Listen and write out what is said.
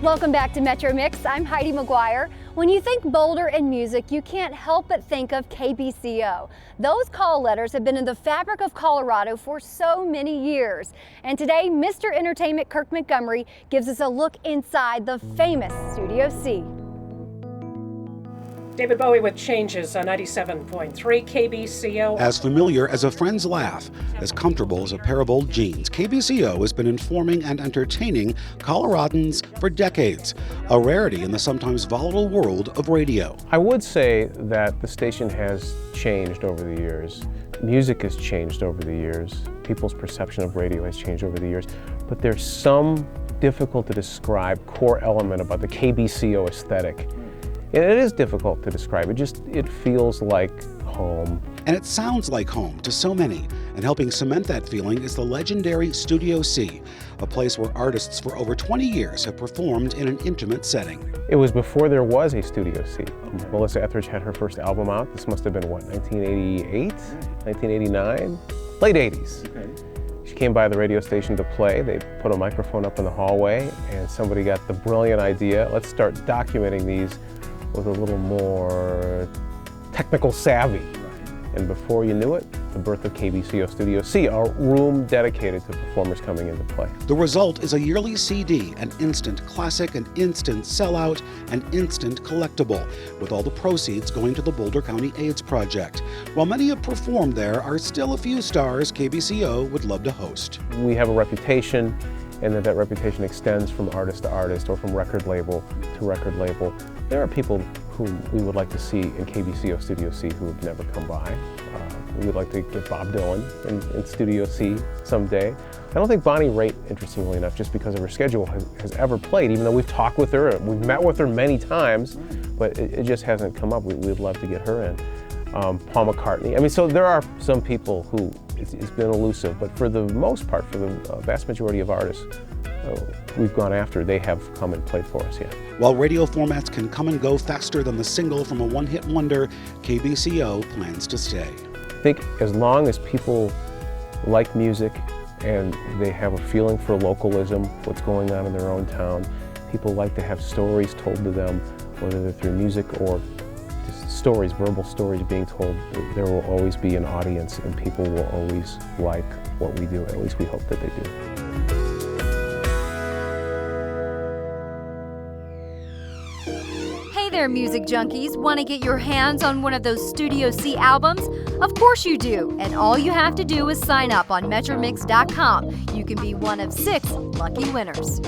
Welcome back to Metro Mix. I'm Heidi McGuire. When you think Boulder and music, you can't help but think of KBCO. Those call letters have been in the fabric of Colorado for so many years. And today, Mr. Entertainment Kirk Montgomery gives us a look inside the famous Studio C. David Bowie with Changes on 97.3 KBCO. As familiar as a friend's laugh, as comfortable as a pair of old jeans, KBCO has been informing and entertaining Coloradans for decades, a rarity in the sometimes volatile world of radio. I would say that the station has changed over the years. Music has changed over the years. People's perception of radio has changed over the years. But there's some difficult to describe core element about the KBCO aesthetic. And it is difficult to describe. It feels like home. And it sounds like home to so many. And helping cement that feeling is the legendary Studio C, a place where artists for over 20 years have performed in an intimate setting. It was before there was a Studio C. Melissa Etheridge had her first album out. This must have been, what, 1988, 1989? Late 80s. Okay. She came by the radio station to play. They put a microphone up in the hallway, and somebody got the brilliant idea, let's start documenting these with a little more technical savvy. And before you knew it, the birth of KBCO Studio C, a room dedicated to performers coming into play. The result is a yearly CD, an instant classic, an instant sellout, an instant collectible, with all the proceeds going to the Boulder County AIDS Project. While many have performed there are still a few stars KBCO would love to host. We have a reputation, and that reputation extends from artist to artist or from record label to record label. There are people whom we would like to see in KBCO Studio C who have never come by. We would like to get Bob Dylan in Studio C someday. I don't think Bonnie Raitt, interestingly enough, just because of her schedule, has ever played, even though we've talked with her, we've met with her many times, but it just hasn't come up. We'd love to get her in. Paul McCartney. I mean, so there are some people who it's been elusive, but for the most part, for the vast majority of artists we've gone after, they have come and played for us, yeah. While radio formats can come and go faster than the single from a one-hit wonder, KBCO plans to stay. I think as long as people like music and they have a feeling for localism, what's going on in their own town, people like to have stories told to them, whether they're through music or just stories, verbal stories being told, there will always be an audience and people will always like what we do. At least we hope that they do. Hey there, music junkies. Want to get your hands on one of those Studio C albums? Of course you do. And all you have to do is sign up on MetroMix.com. You can be one of 6 lucky winners.